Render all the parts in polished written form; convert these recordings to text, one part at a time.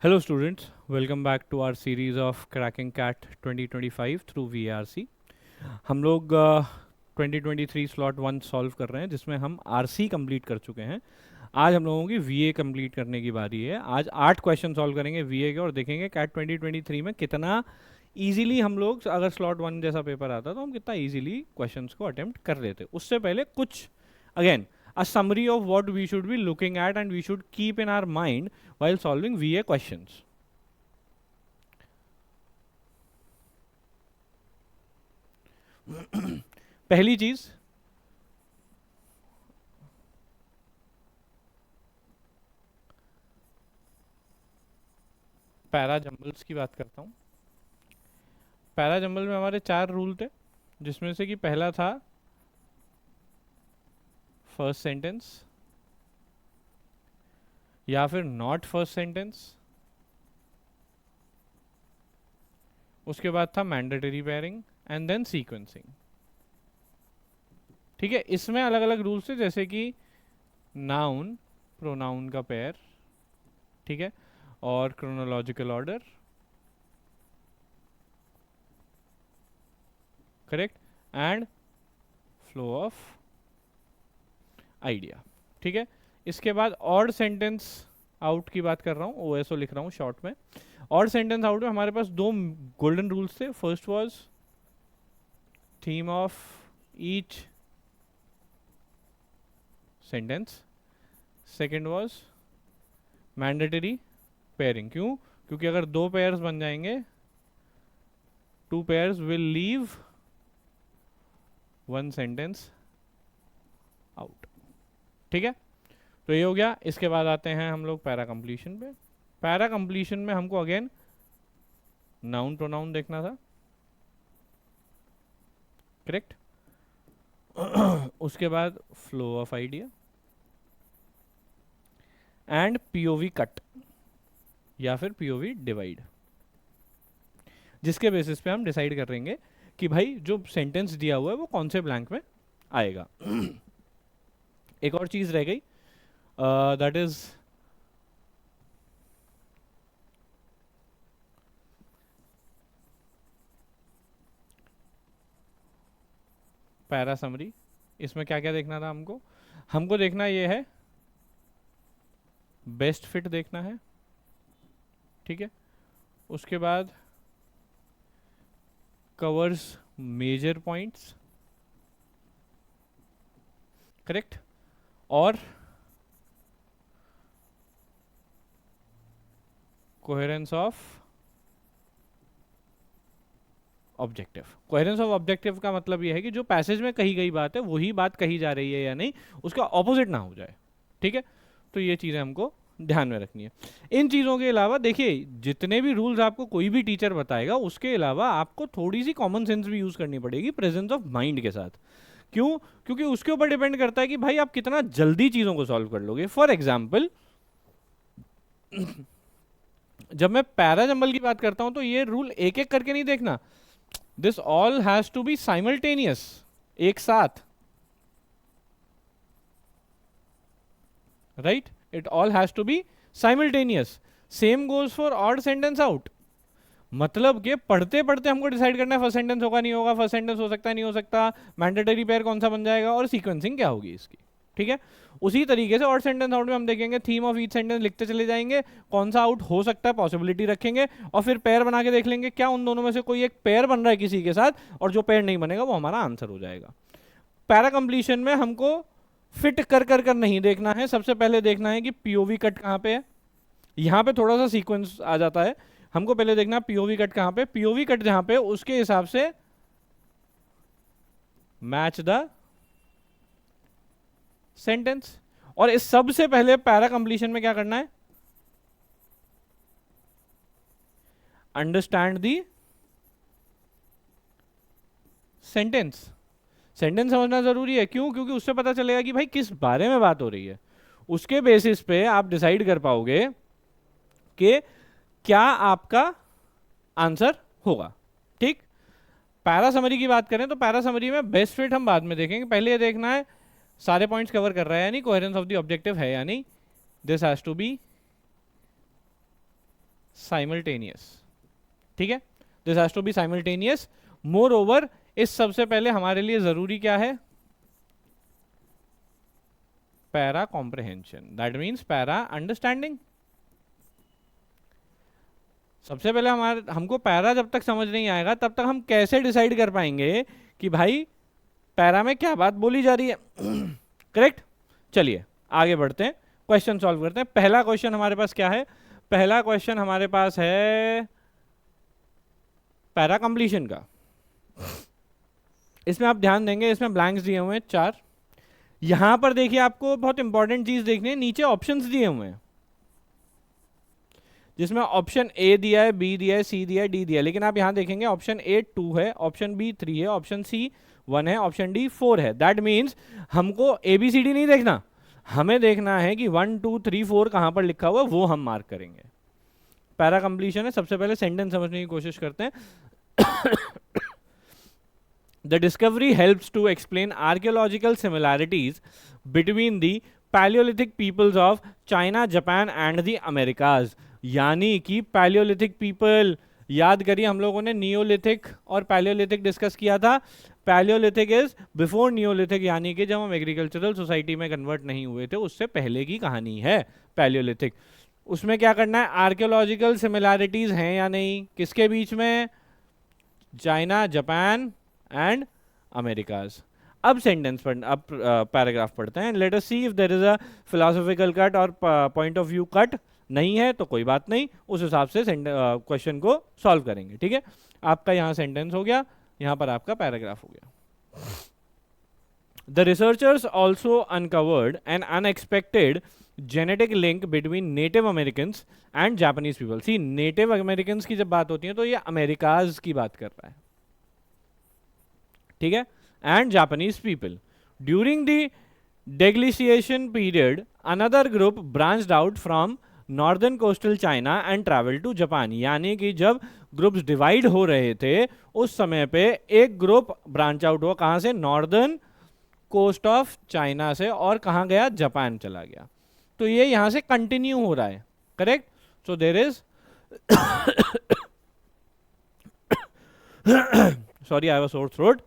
Hello students, welcome back to our series of Cracking Cat 2025 through VRC. हम लोग 2023 slot 1 solve कर रहे हैं जिसमें हम आरसी कंप्लीट कर चुके हैं. आज हम लोगों की वीए कंप्लीट करने की बारी है. आज 8 क्वेश्चन सॉल्व करेंगे वीए के और देखेंगे कैट 2023 में कितना इजीली हम लोग, अगर स्लॉट 1 जैसा पेपर आता तो हम कितना इजीली क्वेश्चंस को अटेम्प्ट कर लेते. उससे पहले कुछ again a summary of what we should be looking at and we should keep in our mind while solving VA questions. पहली चीज, पैरा जंबल्स की बात करता हूं. पैरा जंबल में हमारे 4 रूल थे, जिसमें से कि पहला था फर्स्ट सेंटेंस या फिर नॉट फर्स्ट सेंटेंस. उसके बाद था mandatory pairing and then sequencing. ठीक है, इसमें अलग अलग रूल्स थे, जैसे कि नाउन प्रोनाउन का पेयर, ठीक है, और chronological order, correct, and flow of idea. ठीक है, इसके बाद ऑड सेंटेंस आउट की बात कर रहा हूँ, ओएसओ लिख रहा हूँ शॉर्ट में. ऑड सेंटेंस आउट में हमारे पास 2 गोल्डन रूल्स थे. First was theme of each sentence, second was mandatory pairing. क्यों? क्योंकि अगर 2 पेयर्स बन जाएंगे, 2 pairs will leave 1 sentence out. ठीक है, तो ये हो गया. इसके बाद आते हैं हम लोग पैरा कंप्लीशन पे. पैरा कंप्लीशन में हमको अगेन नाउन प्रोनाउन देखना था, करेक्ट. उसके बाद flow of idea and POV cut या फिर पीओवी डिवाइड, जिसके बेसिस पे हम डिसाइड कर लेंगे कि भाई जो सेंटेंस दिया हुआ है वो कौन से ब्लैंक में आएगा. एक और चीज रह गई, दैट इज पैरा समरी. इसमें क्या क्या देखना था हमको? हमको देखना ये है, बेस्ट फिट देखना है, ठीक है. उसके बाद कवर्स मेजर पॉइंट्स, करेक्ट, और coherence of objective. Coherence of objective का मतलब यह है कि जो पैसेज में कही गई बात है वही बात कही जा रही है या नहीं, उसका ऑपोजिट ना हो जाए. ठीक है, तो ये चीज़ें हमको ध्यान में रखनी है. इन चीज़ों के अलावा देखिए, जितने भी रूल्स आपको कोई भी टीचर बताएगा उसके अलावा आपको थोड़ी सी कॉमन सेंस भी यूज़ करनी पड़ेगी प्रेजेंस ऑफ माइंड के साथ. क्यों? क्योंकि उसके ऊपर डिपेंड करता है कि भाई आप कितना जल्दी चीज़ों को सॉल्व कर लोगे. फॉर एग्जाम्पल, जब मैं पैरा जंबल की बात करता हूं तो ये रूल एक एक करके नहीं देखना. This all has to be simultaneous, एक साथ, right. It all has to be simultaneous. Same goes for odd sentence out. मतलब कि पढ़ते पढ़ते हमको डिसाइड करना है फर्स्ट सेंटेंस होगा नहीं होगा, फर्स्ट सेंटेंस हो सकता है नहीं हो सकता, मैंडेटरी पेयर कौन सा बन जाएगा, और सीक्वेंसिंग क्या होगी इसकी. ठीक है, उसी तरीके से ऑड सेंटेंस आउट में हम देखेंगे, थीम ऑफ ईच सेंटेंस लिखते चले जाएंगे, कौन सा आउट हो सकता है पॉसिबिलिटी रखेंगे, और फिर पेयर बना के देख लेंगे क्या उन दोनों में से कोई एक पेयर बन रहा है किसी के साथ, और जो पेयर नहीं बनेगा वो हमारा आंसर हो जाएगा. पैरा कंप्लीशन में हमको फिट कर कर कर नहीं देखना है. सबसे पहले देखना है कि पीओवी कट कहाँ पे है. यहाँ पे थोड़ा सा सीक्वेंस आ जाता है. हमको पहले देखना पीओवी कट कहाँ पे. पीओवी कट जहाँ पे उसके हिसाब से मैच द सेंटेंस. और इस सबसे पहले पैरा कंप्लीशन में क्या करना है? Understand the sentence. सेंटेंस समझना जरूरी है. क्यों? क्योंकि उससे पता चलेगा कि भाई किस बारे में बात हो रही है. उसके बेसिस पे आप डिसाइड कर पाओगे कि क्या आपका आंसर होगा. ठीक. पैरा समरी की बात करें तो पैरा समरी में बेस्ट फिट हम बाद में देखेंगे. पहले ये देखना है सारे पॉइंट्स कवर कर रहा है या नहीं, कोहेरेंस ऑफ द ऑब्जेक्टिव है या नहीं. This has to be simultaneous, ठीक है, this has to be simultaneous. Moreover, इस सबसे पहले हमारे लिए जरूरी क्या है? Para comprehension, that means para understanding. सबसे पहले हमको पैरा जब तक समझ नहीं आएगा तब तक हम कैसे डिसाइड कर पाएंगे कि भाई पैरा में क्या बात बोली जा रही है। करेक्ट। चलिए आगे बढ़ते हैं, क्वेश्चन सॉल्व करते हैं। पहला क्वेश्चन हमारे पास क्या है? पहला क्वेश्चन हमारे पास है पैरा कंप्लीशन का। इसमें आप ध्यान देंगे, इसमें ब्लैंक्स दिए हुए हैं 4। यहां पर देखिए आपको बहुत इंपॉर्टेंट चीज देखनी है, नीचे ऑप्शंस दिए हुए हैं जिसमें ऑप्शन ए दिया है, बी दिया है, सी दिया है, डी दिया है। लेकिन आप यहां देखेंगे ऑप्शन ए 2 है, ऑप्शन बी 3 है, ऑप्शन सी 1 है, ऑप्शन डी 4 है। दैट मीन्स हमको ए बी सी डी नहीं देखना, हमें देखना है कि 1 2 3 4 कहां पर लिखा हुआ है, वो हम मार्क करेंगे। पैरा कंप्लीशन है। सबसे पहले सेंटेंस समझने की कोशिश करते हैं। The discovery helps to explain archaeological similarities between the Paleolithic peoples of China, Japan and the Americas। यानी कि Paleolithic people, याद करिए हम लोगों ने नियोलिथिक और पैलियोलिथिक डिस्कस किया था। पैलियोलिथिक इज बिफोर नियोलिथिक, यानी कि जब हम एग्रीकल्चरल सोसाइटी में कन्वर्ट नहीं हुए थे उससे पहले की कहानी है पैलियोलिथिक। उसमें क्या करना है? आर्कियोलॉजिकल सिमिलैरिटीज हैं या नहीं, किसके बीच में? China, Japan and Americas. अब सेंटेंस पढ़, अब पैराग्राफ पढ़ते हैं। Let us see if there is a philosophical cut और पॉइंट ऑफ व्यू कट। नहीं है तो कोई बात नहीं, उस हिसाब से क्वेश्चन को सॉल्व करेंगे। ठीक है, आपका यहाँ सेंटेंस हो गया, यहाँ पर आपका पैराग्राफ हो गया। The researchers also uncovered an unexpected genetic link between native American and Japanese people. See, native American की जब बात होती है तो ये अमेरिकाज की बात कर रहा है, ठीक है, and Japanese people. During the deglaciation period another group branched out from northern coastal China and travel to Japan. यानी कि जब ग्रुप्स डिवाइड हो रहे थे उस समय पे एक ग्रुप ब्रांच आउट हुआ, कहां से? नॉर्दर्न कोस्ट ऑफ चाइना से, और कहां गया? जापान चला गया। तो ये यहां से कंटिन्यू हो रहा है, correct. So there is sorry I was sore throat.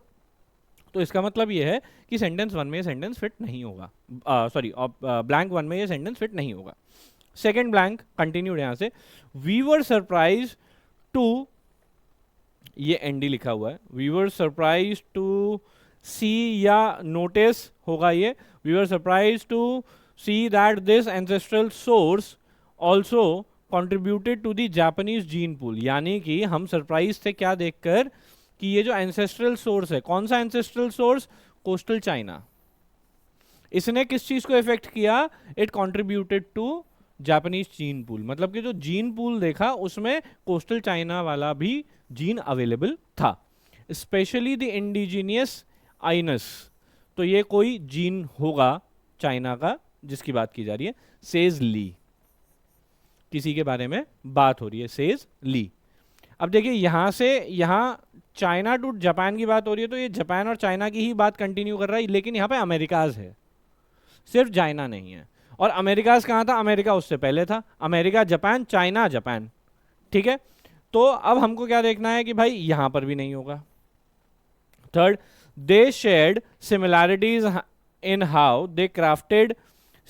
तो इसका मतलब ये है कि सेंटेंस 1 में ये सेंटेंस फिट नहीं होगा, सॉरी ब्लैंक 1 में ये सेंटेंस फिट नहीं होगा। सेकेंड ब्लैंक कंटिन्यूड यहां से, वी वर सरप्राइज टू, ये एनडी लिखा हुआ है, we were surprised to see या नोटिस होगा ये, we were surprised to see that this ancestral source also contributed to the Japanese gene pool. यानी कि हम सरप्राइज थे क्या देखकर कि ये जो एंसेस्ट्रल सोर्स है, कौन सा एंसेस्ट्रल सोर्स? Coastal China. इसने किस चीज को इफेक्ट किया? It contributed to Japanese gene pool. मतलब कि जो जीन पूल देखा उसमें कोस्टल चाइना वाला भी जीन अवेलेबल था, स्पेशली द इंडिजीनियस आइनस। तो ये कोई जीन होगा चाइना का जिसकी बात की जा रही है। सेज ली, किसी के बारे में बात हो रही है, सेज ली। अब देखिए यहां से यहां चाइना टू जापान की बात हो रही है, तो ये जापान और चाइना की ही बात कंटिन्यू कर रहा है, लेकिन यहाँ पे अमेरिकाज है, सिर्फ चाइना नहीं है। और अमेरिकाज कहाँ था? अमेरिका उससे पहले था। अमेरिका जापान, चाइना जापान, ठीक है। तो अब हमको क्या देखना है कि भाई यहां पर भी नहीं होगा। Third, they shared similarities in how they crafted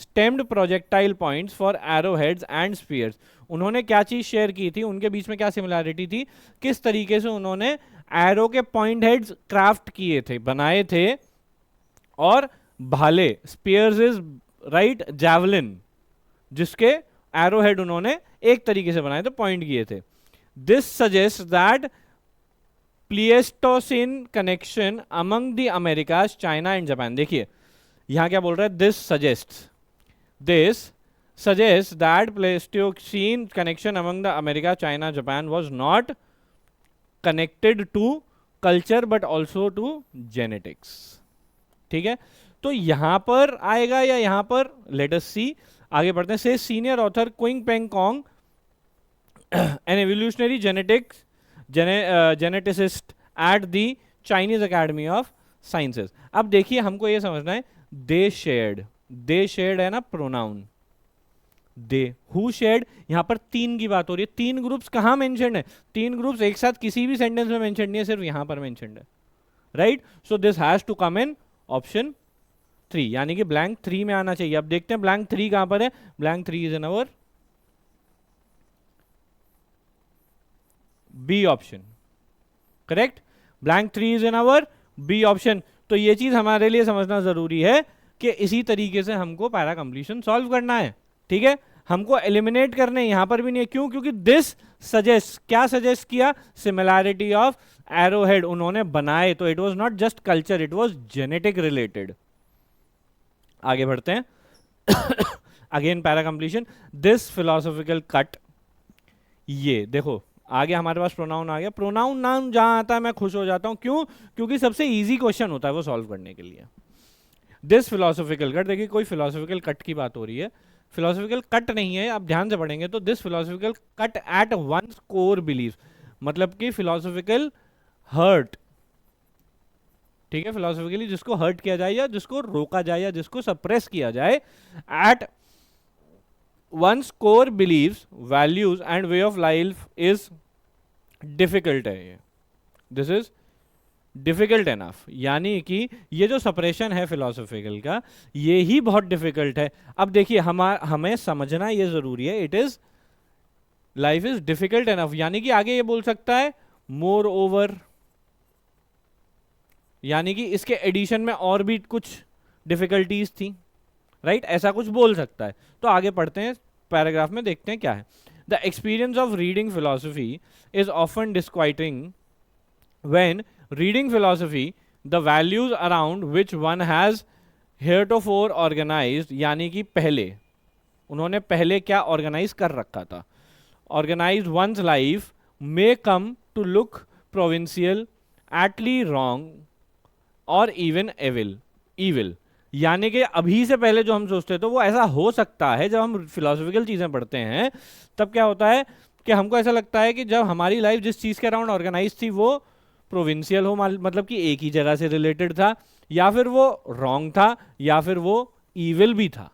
stemmed projectile points for arrow heads and spears. उन्होंने क्या चीज शेयर की थी? उनके बीच में क्या सिमिलैरिटी थी? किस तरीके से उन्होंने एरो के पॉइंट हेड्स क्राफ्ट किए थे, बनाए थे, और भाले, स्पीयर्स इज राइट, जैवलिन, जिसके एरो हेड उन्होंने एक तरीके से बनाए थे, पॉइंट किए थे। This suggest that Pleistocene connection among the Americas, China and Japan. देखिए यहां क्या बोल रहा है? This suggests that Pleistocene connection among the America, China, Japan was not connected to culture but also to genetics। ठीक है, तो यहां पर आएगा या यहां पर? लेट अस सी, आगे बढ़ते हैं। से senior author Qing Peng Kong, an evolutionary geneticist at the Chinese Academy of Sciences. अब देखिए हमको ये समझना है, दे शेयर्ड है ना प्रोनाउन, दे। हु शेयर्ड, यहां पर 3 की बात हो रही है। 3 ग्रुप्स कहां मेंशन्ड है? 3 ग्रुप्स एक साथ किसी भी सेंटेंस में मेंशन्ड नहीं है, सिर्फ यहां पर मेंशन्ड है, right? So this has to come in option 3, यानी कि ब्लैंक 3 में आना चाहिए। अब देखते हैं ब्लैंक 3 कहां पर है। Blank 3 is in our B option, correct? Blank 3 is in our B option. तो ये चीज हमारे लिए समझना जरूरी है कि इसी तरीके से हमको पैरा कंप्लीशन सॉल्व करना है, ठीक है? हमको एलिमिनेट करने यहां पर भी नहीं है। क्यों? क्योंकि दिस सजेस्ट, क्या सजेस्ट किया? सिमिलैरिटी ऑफ एरोहेड उन्होंने बनाए, तो it was not just culture, it was genetic related. आगे बढ़ते हैं। Again para completion, this philosophical cut, ये देखो आगे हमारे पास प्रोनाउन आ गया। प्रोनाउन नाम जहां आता है मैं खुश हो जाता हूं। क्यों? क्योंकि सबसे इजी क्वेश्चन होता है वो सॉल्व करने के लिए। दिस फिलोसॉफिकल कट, देखिए कोई फिलोसॉफिकल कट की बात हो रही है, फिलोसॉफिकल कट नहीं है। आप ध्यान से पढ़ेंगे तो this philosophical cut at once core belief, मतलब कि फिलोसॉफिकल हर्ट, ठीक है? फिलोसॉफिकली जिसको हर्ट किया जाए या जिसको रोका जाए या जिसको सप्रेस किया जाए, at once core beliefs, values and way of life is difficult है ये, दिस इज डिफिकल्ट एनफ, यानी कि ये जो सपरेशन है फिलोसॉफिकल का, ये ही बहुत डिफिकल्ट है। अब देखिए हमें समझना ये जरूरी है, it is life is difficult enough, यानी कि आगे ये बोल सकता है मोर ओवर, यानी कि इसके एडिशन में और भी कुछ डिफिकल्टीज थी, राइट? ऐसा कुछ बोल सकता है। तो आगे पढ़ते हैं पैराग्राफ में, देखते हैं क्या है। The experience of reading philosophy is often disquieting when reading philosophy the values around which one has heretofore organized, यानी कि पहले उन्होंने पहले क्या ऑर्गेनाइज कर रखा था, organise one's life may come to look provincial, utterly wrong और इवन इविल, यानी कि अभी से पहले जो हम सोचते थे वो ऐसा हो सकता है। जब हम फिलोसॉफिकल चीजें पढ़ते हैं तब क्या होता है कि हमको ऐसा लगता है कि जब हमारी लाइफ जिस चीज के अराउंड ऑर्गेनाइज थी वो प्रोविंशियल हो, मतलब कि एक ही जगह से रिलेटेड था, या फिर वो रॉन्ग था, या फिर वो इविल भी था,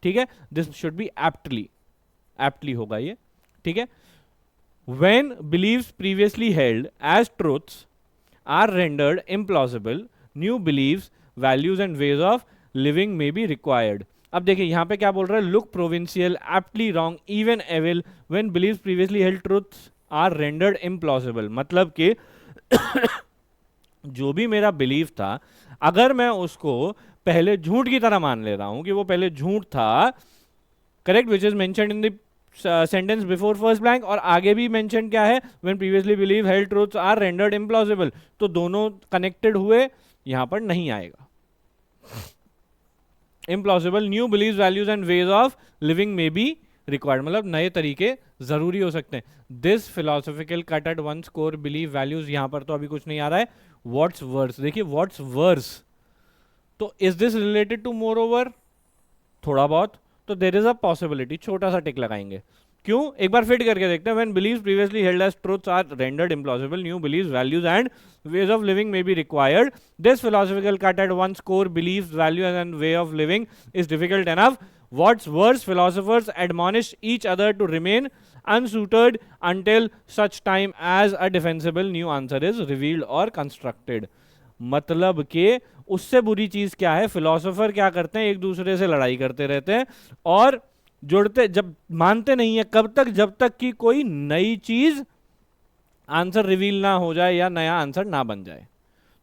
ठीक है? दिस शुड बी एप्टली होगा ये, ठीक है? When beliefs previously held as truths are rendered implausible, new beliefs, values and ways of living may be required. अब देखिए यहां पे क्या बोल रहा है, look provincial, aptly wrong, even evil, when beliefs previously held truths are rendered implausible, मतलब कि जो भी मेरा बिलीफ था अगर मैं उसको पहले झूठ की तरह मान ले रहा हूं कि वो पहले झूठ था, correct, which is mentioned in the sentence before first blank, और आगे भी मेंशन क्या है, when previously belief held truths are rendered implausible, तो दोनों कनेक्टेड हुए, यहां पर नहीं आएगा। Implausible, new beliefs, values and ways of living may be required, मतलब नए तरीके जरूरी हो सकते हैं। This philosophical cut at once core believe values, यहां पर तो अभी कुछ नहीं आ रहा है। व्हाट्स वर्स, देखिए व्हाट्स वर्स, तो is this related to moreover, थोड़ा बहुत, तो देर इज अ पॉसिबिलिटी, छोटा सा टिक लगाएंगे। क्यों? एक बार फिट करके देखते हैं। When beliefs previously held as truths are rendered implausible, new beliefs, values and ways of living may be required, this philosophical cut at once core beliefs, values and way of living is difficult enough, what's worse, philosophers admonish each other to remain unsuited until such time as a defensible new answer is revealed or constructed, मतलब के उससे बुरी चीज क्या है, philosopher क्या करते हैं, एक दूसरे से लड़ाई करते रहते हैं और जुड़ते, जब मानते नहीं है, कब तक, जब तक कि कोई नई चीज आंसर रिवील ना हो जाए या नया आंसर ना बन जाए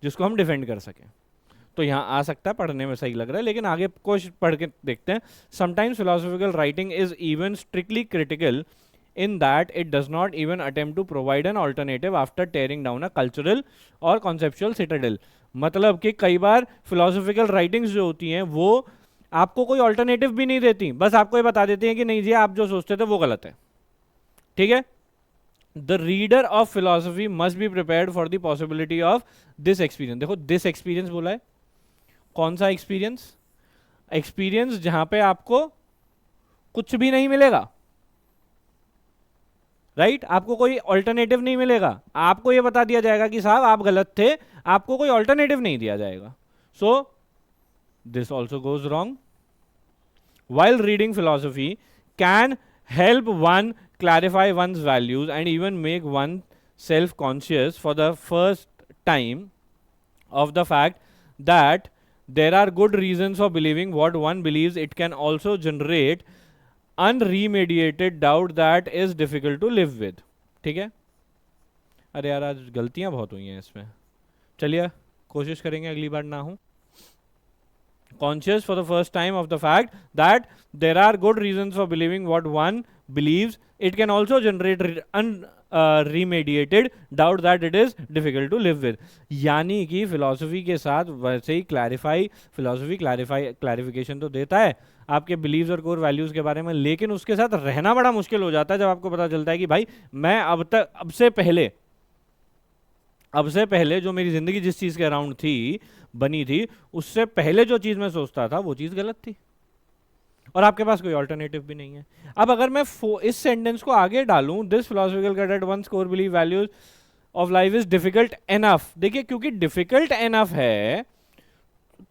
जिसको हम डिफेंड कर सकें। तो यहां आ सकता है, पढ़ने में सही लग रहा है, लेकिन आगे कुछ पढ़ के देखते हैं। Sometimes philosophical writing is even strictly critical in that it does not even attempt to provide an alternative after tearing down a cultural or conceptual citadel, मतलब कि कई बार philosophical writings जो होती हैं वो आपको कोई alternative भी नहीं देती, बस आपको ये बता देती हैं कि नहीं जी आप जो सोचते थे वो गलत है, ठीक है? The reader of philosophy must be prepared for the possibility of this experience, देखो this experience बोला है, कौन सा experience? Experience जहां पे आपको कुछ भी नहीं मिलेगा, राइट आपको कोई ऑल्टरनेटिव नहीं मिलेगा, आपको यह बता दिया जाएगा कि साहब आप गलत थे, आपको कोई ऑल्टरनेटिव नहीं दिया जाएगा। So this also goes wrong. While reading philosophy can help one clarify one's values and even make one self conscious for the first time of the fact that there are good reasons for believing what one believes. It can also generate unremediated doubt that is difficult to live with. ठीक है? अरे यार आज गलतियां बहुत हुई हैं इसमें. चलिए कोशिश करेंगे अगली बार ना हो. Conscious for the first time of the fact that there are good reasons for believing what one believes. It can also generate unremediated doubt that it is difficult to live with. यानी कि philosophy के साथ वैसे ही clarification तो देता है आपके beliefs और कोर वैल्यूज के बारे में, लेकिन उसके साथ रहना बड़ा मुश्किल हो जाता है जब आपको पता चलता है कि भाई मैं अब से पहले जो मेरी जिंदगी जिस चीज के अराउंड थी बनी थी, उससे पहले जो चीज मैं सोचता था वो चीज गलत थी और आपके पास कोई ऑल्टरनेटिव भी नहीं है. अब अगर मैं इस सेंटेंस को आगे डालूं, this philosophical cut at one's core believe values of life is difficult enough. देखिए क्योंकि डिफिकल्ट एनफ है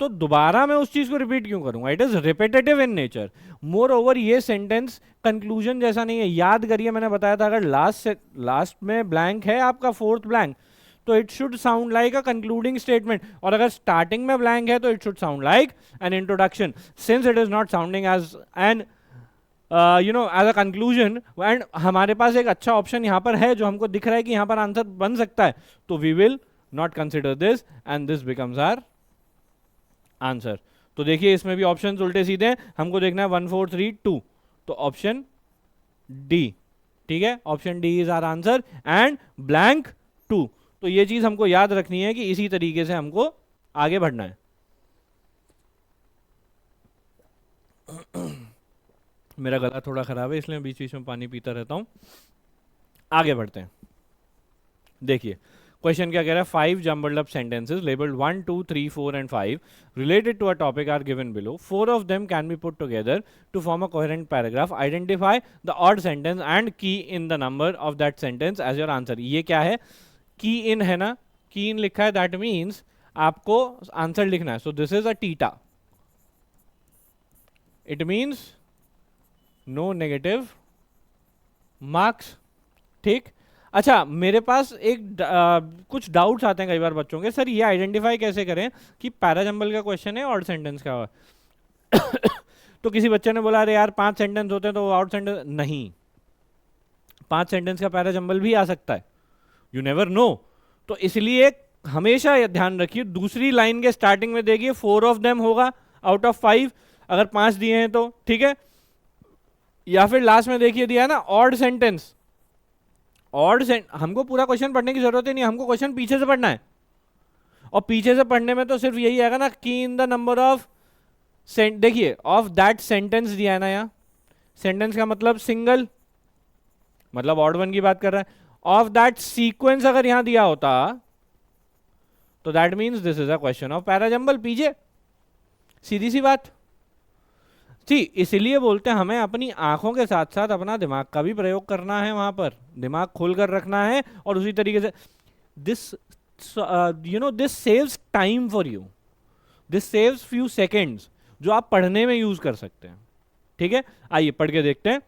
तो दोबारा मैं उस चीज को रिपीट क्यों करूंगा. It is repetitive in nature. More over ये सेंटेंस कंक्लूजन जैसा नहीं है. याद करिए मैंने बताया था अगर लास्ट में ब्लैंक है आपका फोर्थ ब्लैंक तो it should sound like a concluding statement, और अगर स्टार्टिंग में ब्लैंक है तो it should sound like an introduction. Since it is not sounding as an as a conclusion and हमारे पास एक अच्छा ऑप्शन यहाँ पर है जो हमको दिख रहा है कि यहाँ पर आंसर बन सकता है, तो we will not consider this and this becomes our answer. तो देखिए इसमें भी ऑप्शंस उल्टे सीधे हैं. हमको देखना है 1 4 3 2, तो ऑप्शन डी. ठीक है, option D is our answer and blank 2. तो ये चीज हमको याद रखनी है कि इसी तरीके से हमको आगे बढ़ना है. मेरा गला थोड़ा खराब है इसलिए बीच बीच में पानी पीता रहता हूं. आगे बढ़ते हैं. देखिए क्वेश्चन क्या कह रहा है. 5 jumbled up sentences labeled 1 2 3 4 and 5 related to a topic are given below. 4 of them can be put together to form a coherent paragraph. Identify the odd sentence and key in the number of that sentence as your answer. ये क्या है, की इन है ना, की इन लिखा है, that means आपको आंसर लिखना है. So this is a TITA. It means no negative marks. ठीक. अच्छा मेरे पास एक कुछ डाउट्स आते हैं कई बार बच्चों के, सर ये आइडेंटिफाई कैसे करें कि पैराजंबल का क्वेश्चन है ऑड सेंटेंस का है. तो किसी बच्चे ने बोला अरे यार 5 सेंटेंस होते हैं तो ऑड सेंटेंस नहीं, 5 सेंटेंस का पैराजंबल भी आ सकता है. You never know. तो इसलिए हमेशा ये ध्यान रखिए दूसरी लाइन के स्टार्टिंग में देखिए 4 ऑफ देम होगा आउट ऑफ 5, अगर 5 दिए हैं तो ठीक है. या फिर लास्ट में देखिए दिया है ना ऑड सेंटेंस. हमको पूरा क्वेश्चन पढ़ने की जरूरत ही नहीं, हमको क्वेश्चन पीछे से पढ़ना है. और पीछे से पढ़ने में तो सिर्फ यही आएगा ना की इन द नंबर ऑफ देखिए ऑफ दैट सेंटेंस दिया है ना. यहाँ सेंटेंस का मतलब सिंगल, मतलब ऑड वन की बात कर रहा है. ऑफ दैट सीक्वेंस अगर यहां दिया होता तो that means this is a question of parajumble. पीछे सीधी सी बात थी. इसलिए बोलते हैं हमें अपनी आंखों के साथ साथ अपना दिमाग का भी प्रयोग करना है, वहां पर दिमाग खोलकर रखना है. और उसी तरीके से this this saves time for you, this saves few seconds जो आप पढ़ने में यूज कर सकते हैं. ठीक है, आइए पढ़ के देखते हैं.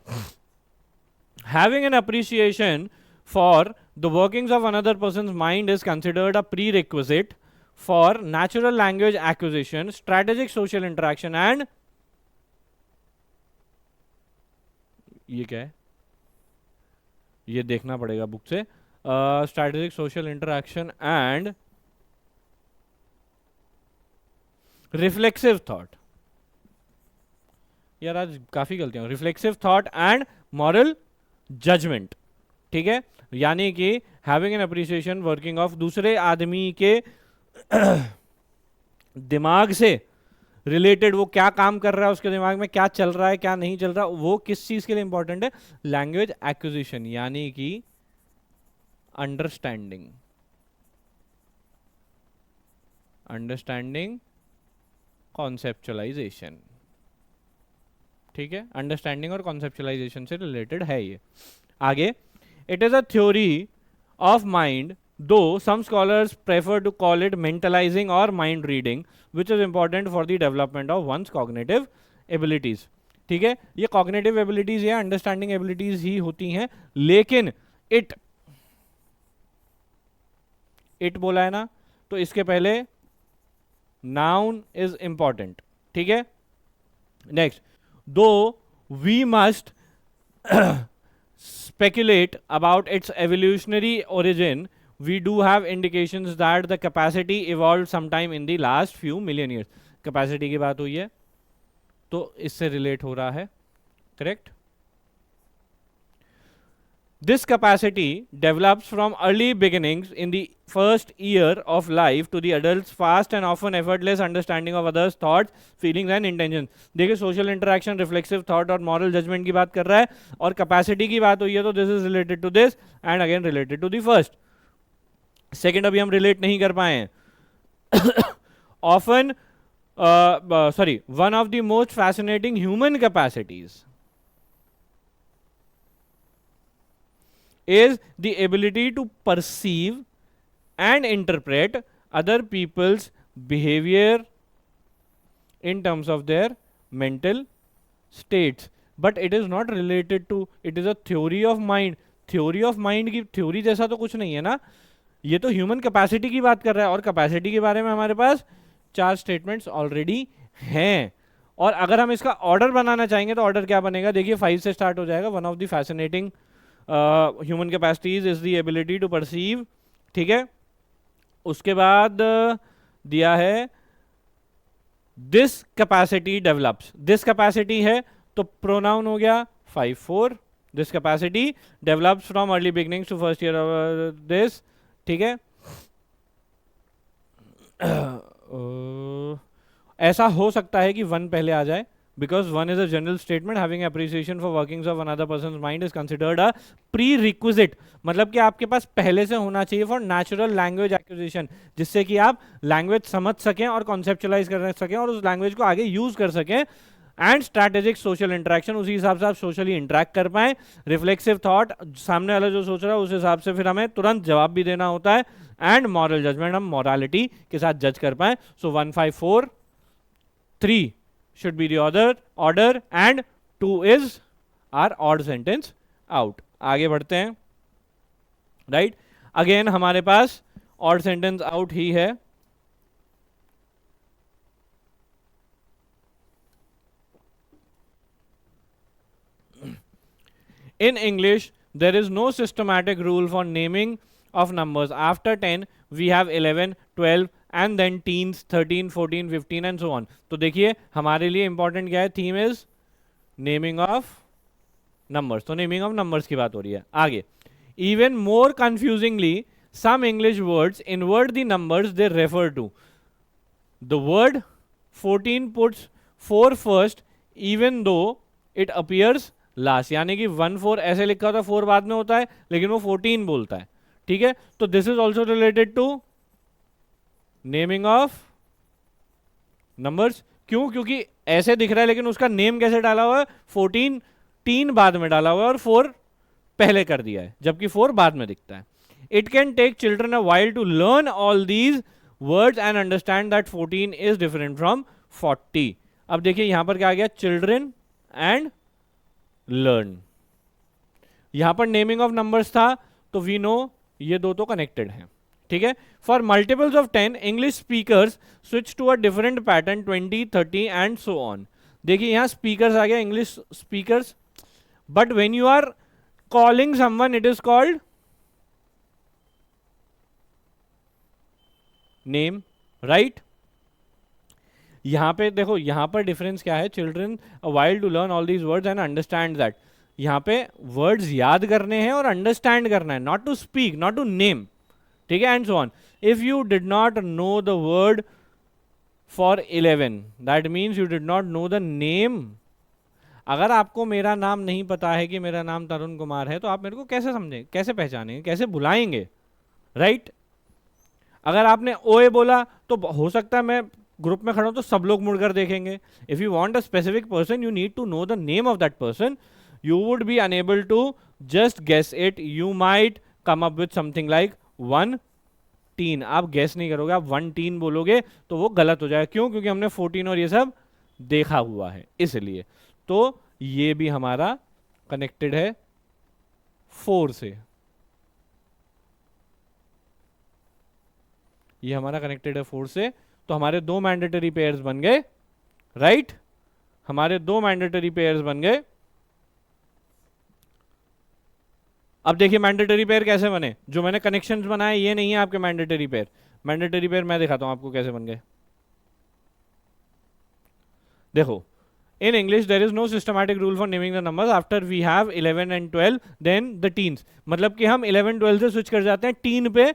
Having an appreciation for the workings of another person's mind is considered a prerequisite for natural language acquisition, strategic social interaction and ये क्या है, ये देखना पड़ेगा बुक से. strategic social interaction and reflexive thought. यार आज काफी गलतियां. reflexive thought and moral judgment. ठीक है, यानी कि having an appreciation working of दूसरे आदमी के दिमाग से रिलेटेड, वो क्या काम कर रहा है, उसके दिमाग में क्या चल रहा है क्या नहीं चल रहा, वो किस चीज के लिए इंपॉर्टेंट है. लैंग्वेज एक्विजिशन यानी कि अंडरस्टैंडिंग कॉन्सेप्चुअलाइजेशन. ठीक है, अंडरस्टैंडिंग और कॉन्सेप्चुअलाइजेशन से रिलेटेड है ये. आगे, it is a theory of mind, though some scholars prefer to call it mentalizing or mind reading, which is important for the development of one's cognitive abilities. ठीक है, ये कॉग्निटिव एबिलिटीज या understanding abilities ही होती हैं, लेकिन it बोला है ना, तो इसके पहले नाउन इज इंपॉर्टेंट, ठीक है। नेक्स्ट, दो we must speculate about its evolutionary origin, we do have indications that the capacity evolved sometime in the last few million years. capacity की बात हुई है तो इससे relate हो रहा है, correct? This capacity develops from early beginnings in the first year of life to the adult's fast and often effortless understanding of others' thoughts, feelings and intentions. देखिए social interaction, reflexive thought और moral judgment की बात कर रहा है, और capacity की बात हुई है तो this is related to this and again related to the first. Second अभी हम relate नहीं कर पाए हैं. Often, one of the most fascinating human capacities is the ability to perceive and interpret other people's behavior in terms of their mental states, but it is not related to, it is a theory of mind. theory of mind की theory जैसा तो कुछ नहीं है ना, ये तो human capacity की बात कर रहा है, और capacity के बारे में हमारे पास 4 statements already हैं, और अगर हम इसका order बनाना चाहेंगे तो order क्या बनेगा, देखिए 5 से start हो जाएगा. one of the fascinating human capacities is the ability to perceive, ठीक है. उसके बाद दिया है this capacity develops, this capacity है तो प्रोनाउन हो गया 5-4. This capacity develops from early beginnings to first year of this, ठीक है. ऐसा हो सकता है कि 1 पहले आ जाए, because 1 is a general statement having appreciation for workings of another person's mind is considered a prerequisite. मतलब कि आपके पास पहले से होना चाहिए for natural language acquisition, जिससे कि आप लैंग्वेज समझ सकें और कॉन्सेप्चुलाइज कर सकें और उस लैंग्वेज को आगे यूज कर सकें. एंड स्ट्रैटेजिक सोशल इंटरेक्शन, उसी हिसाब से आप सोशली इंटरेक्ट कर पाए. रिफ्लेक्सिव थॉट, सामने वाला जो सोच रहा है उस हिसाब से फिर हमें तुरंत जवाब भी देना होता है. एंड मॉरल जजमेंट, हम मॉरलिटी के साथ जज कर पाए. सो 1, 5, 4, 3 should be the order and 2 is our odd sentence out. आगे बढ़ते हैं, right? Again हमारे पास odd sentence out ही है. In English, there is no systematic rule for naming of numbers. After 10, we have 11, 12, and then teens, 13, 14, 15 and so on. तो देखिए हमारे लिए important क्या है, theme is naming of numbers. तो naming of numbers की बात हो रही है. आगे, even more confusingly, some English words invert the numbers they refer to. The word 14 puts 4 first even though it appears last. यानी कि 1, 4 ऐसे लिखा होता है, 4 बाद में होता है, लेकिन वो 14 बोलता है, ठीक है. तो this is also related to naming of numbers. क्यों? क्योंकि ऐसे दिख रहा है लेकिन उसका नेम कैसे डाला हुआ है, 14 3 बाद में डाला हुआ है और 4 पहले कर दिया है, जबकि 4 बाद में दिखता है. It can take children a while to learn all these words and understand that 14 is different from 40. अब देखिए यहां पर क्या आ गया, चिल्ड्रन एंड लर्न. यहां पर नेमिंग ऑफ नंबर्स था तो वी नो ये दो तो कनेक्टेड हैं, ठीक है. For multiples of 10 English speakers switch to a different pattern 20, 30 and so on. देखिए यहां स्पीकर्स आ गया, English speakers, but when you are calling someone it is called name, right. यहां पे देखो, यहां पर डिफरेंस क्या है, children a while to learn all these words and understand that. यहां पे वर्ड्स याद करने हैं और अंडरस्टैंड करना है, not to speak, not to name, ठीक है. And so on. If you did not know the word for 11 that means you did not know the name. अगर आपको मेरा नाम नहीं पता है कि मेरा नाम तरुण कुमार है तो आप मेरे को कैसे समझेंगे, कैसे पहचानेंगे, कैसे बुलाएंगे, राइट. अगर आपने ओए बोला तो हो सकता है मैं ग्रुप में खड़ा हूं तो सब लोग मुड़कर देखेंगे. If you want a specific person you need to know the name of that person. You would be unable to just guess it. You might come up with something like 1 teen. आप guess नहीं करोगे, आप 1 teen बोलोगे तो वो गलत हो जाएगा. क्यों? क्योंकि हमने 14 और ये सब देखा हुआ है, इसलिए. तो ये भी हमारा कनेक्टेड है 4 से, ये हमारा कनेक्टेड है 4 से। तो हमारे दो मैंडेटरी पेयर्स बन गए, राइट? हमारे दो मैंडेटरी पेयर्स बन गए। अब देखिए मैंडेटरी पेयर कैसे बने, जो मैंने कनेक्शंस बनाए ये नहीं है आपके मैंडेटरी पेयर। मैंडेटरी पेयर मैं दिखाता हूं आपको कैसे बन गए। देखो, in English there is no systematic rule for naming the numbers after we have 11 and 12 then the teens। मतलब कि हम 11 12 से स्विच कर जाते हैं टीन पे।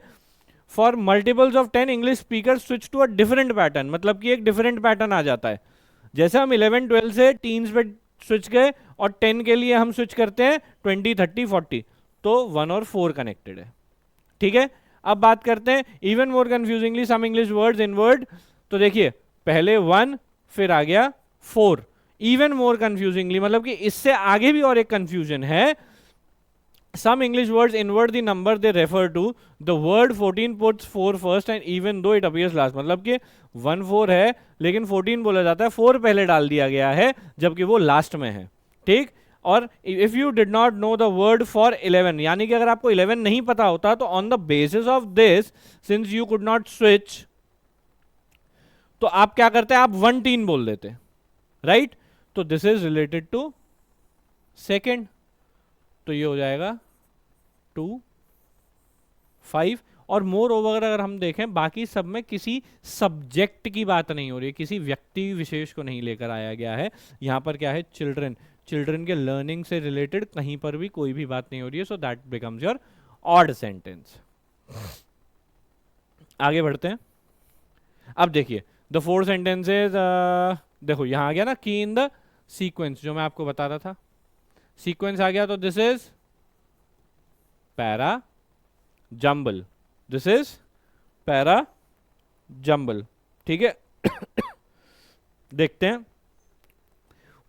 For multiples of 10 English speaker switch to a different pattern, मतलब कि एक डिफरेंट पैटर्न आ जाता है। जैसे हम 11 12 से टीन्स पे स्विच गए और 10 के लिए हम स्विच करते हैं 20 30 40, तो 1 और 4 कनेक्टेड है, ठीक है। अब बात करते हैं even more confusingly some English words in word. तो देखिए पहले 1 फिर आ गया 4, इवन मोर कंफ्यूजिंगली मतलब कि इससे आगे भी और एक कंफ्यूजन है। Some English words invert the number they refer to. The word 14 puts 4 first and even though it appears last। मतलब कि 1 4 है लेकिन 14 बोला जाता है, 4 पहले डाल दिया गया है जबकि वो लास्ट में है, ठीक। और if you did not know the word for 11, यानी कि अगर आपको 11 नहीं पता होता तो on the basis of this since you could not switch, तो आप क्या करते हैं, आप 1 teen बोल देते, राइट? तो this is related to second, तो ये हो जाएगा 2 5। और मोर ओवर अगर हम देखें बाकी सब में किसी सब्जेक्ट की बात नहीं हो रही है, किसी व्यक्ति विशेष को नहीं लेकर आया गया है। यहाँ पर क्या है, चिल्ड्रन, चिल्ड्रन के लर्निंग से रिलेटेड कहीं पर भी कोई भी बात नहीं हो रही है। So that becomes your odd sentence. आगे बढ़ते हैं। अब देखिए द 4 सेंटेंसेज, देखो यहाँ आ गया ना की इन द सीक्वेंस, जो मैं आपको बता रहा था, सीक्वेंस आ गया। तो this is para jumble, this is para jumble, ठीक है। देखते हैं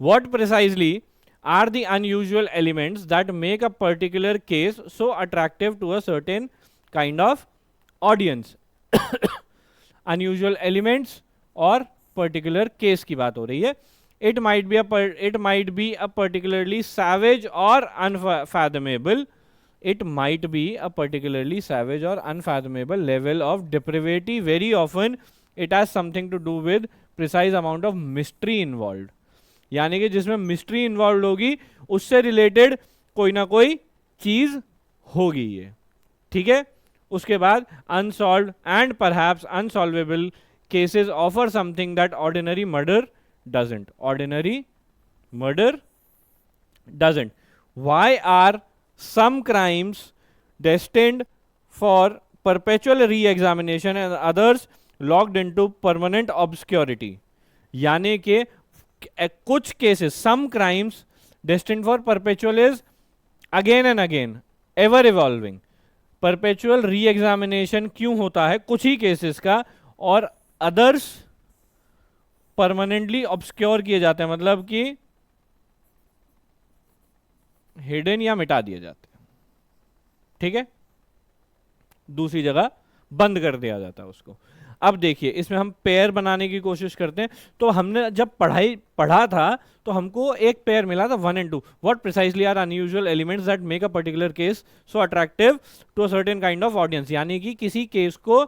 what precisely are the unusual elements that make a particular case so attractive to a certain kind of audience. Unusual elements और पर्टिकुलर केस की बात हो रही है। It might be a particularly savage or unfathomable. It might be a particularly savage or unfathomable level of depravity. Very often, it has something to do with precise amount of mystery involved. यानी कि जिसमें mystery involved होगी उससे related कोई ना कोई चीज होगी ये, ठीक है। उसके बाद unsolved and perhaps unsolvable cases offer something that ordinary murder doesn't. Ordinary murder doesn't. Why are some crimes destined for perpetual re-examination and others locked into permanent obscurity? यानी कि कुछ cases, some crimes destined for perpetual is again and again, ever evolving. perpetual re-examination क्यों होता है कुछ ही cases का, और others permanently obscure किए जाते हैं, मतलब कि हिडन या मिटा दिए जाते हैं, ठीक है, दूसरी जगह बंद कर दिया जाता है उसको। अब देखिए इसमें हम पेयर बनाने की कोशिश करते हैं। तो हमने जब पढ़ा था तो हमको एक पेयर मिला था 1 and 2। What precisely are unusual elements that make a particular case so attractive to a certain kind of audience. यानी कि किसी केस को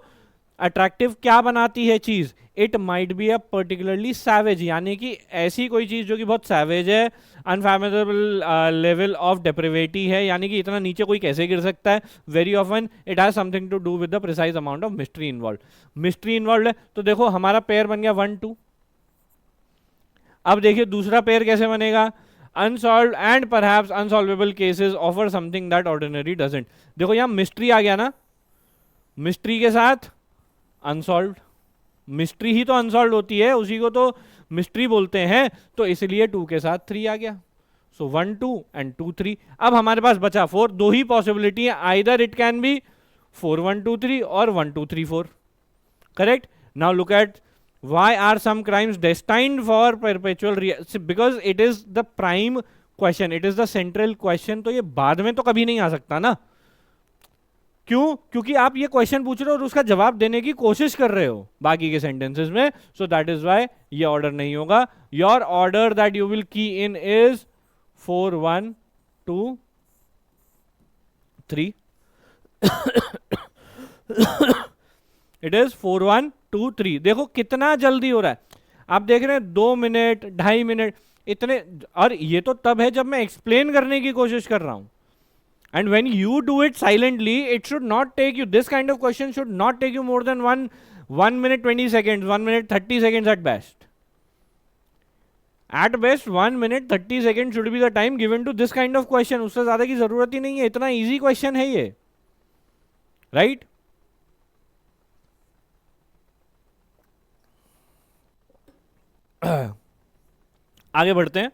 अट्रैक्टिव क्या बनाती है चीज, it might be a particularly savage, यानी कि ऐसी कोई चीज जो कि बहुत सैवेज है, अनफैथमेबल लेवल ऑफ डेप्रिवेटी है, यानी कि इतना नीचे कोई कैसे गिर सकता है। Very often it has something to do with the precise amount of mystery involve. Mystery involve है तो देखो हमारा पेयर बन गया 1 2। अब देखिए दूसरा पेयर कैसे बनेगा, unsolved and perhaps unsolvable cases offer something that ordinary doesn't. देखो यहाँ मिस्ट्री आ गया ना, मिस्ट्री के साथ अनसॉल्व्ड, मिस्ट्री ही तो अनसॉल्व्ड होती है, उसी को तो मिस्ट्री बोलते हैं, तो इसलिए 2 के साथ 3 आ गया। So 1 2 and 2 3। अब हमारे पास बचा 4, दो ही पॉसिबिलिटी है, आइदर इट कैन बी 4 1 2 3 और 1 2 3 4, correct. Now look at why are some crimes destined for perpetual, because it is the prime question, it is the central question. तो ये बाद में तो कभी नहीं आ सकता ना, क्यों? क्योंकि आप ये क्वेश्चन पूछ रहे हो और उसका जवाब देने की कोशिश कर रहे हो बाकी के सेंटेंसेस में, सो दैट इज वाई ये ऑर्डर नहीं होगा. Your order that you will की इन इज 4 1 2 3. It is 4 1 2 3. देखो कितना जल्दी हो रहा है. आप देख रहे हैं 2 मिनट 2.5 मिनट इतने, और ये तो तब है जब मैं एक्सप्लेन करने की कोशिश कर रहा हूं. And when you do it silently, it should not take you, this kind of question should not take you more than 1 minute 20 seconds, 1 minute 30 seconds at best. At best 1 minute 30 seconds should be the time given to this kind of question. उससे ज़्यादा की ज़रूरत ही नहीं है, इतना easy question है ये, right? आगे बढ़ते हैं.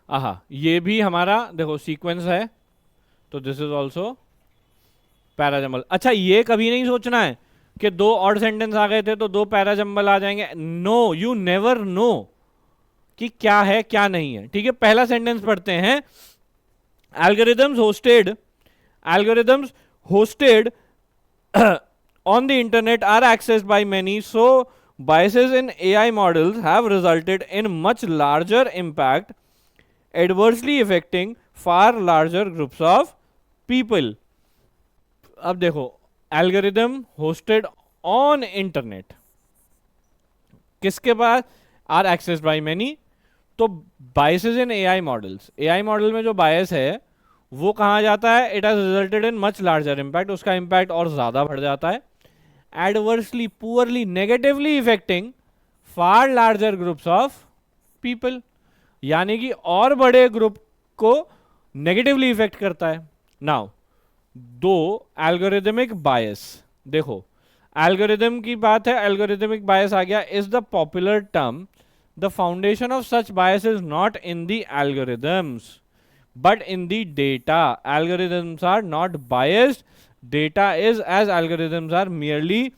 आहा, ये भी हमारा देखो सीक्वेंस है, तो दिस इज ऑल्सो पैराजम्बल. अच्छा, ये कभी नहीं सोचना है कि 2 ऑड सेंटेंस आ गए थे तो 2 पैराजम्बल आ जाएंगे. नो, यू नेवर नो कि क्या है क्या नहीं है. ठीक है, पहला सेंटेंस पढ़ते हैं. Algorithms hosted on the internet are accessed by many, so biases in AI models have resulted in much larger impact, adversely affecting far larger groups of people. अब देखो, एल्गोरिदम होस्टेड ऑन इंटरनेट किसके पास? Are access by many. तो biases in AI models, AI model में जो bias है वो कहाँ जाता है? It has resulted in much larger impact, उसका इम्पैक्ट और ज्यादा बढ़ जाता है. Adversely, poorly, negatively affecting far larger groups of people, यानी कि और बड़े ग्रुप को नेगेटिवली इफेक्ट करता है. नाउ दो एल्गोरिदमिक बायस, देखो एल्गोरिदम की बात है, एल्गोरिदमिक बायस आ गया. Is the popular term. The foundation of such bias is not in the algorithms but in the data. Algorithms are not biased, data is, as algorithms are merely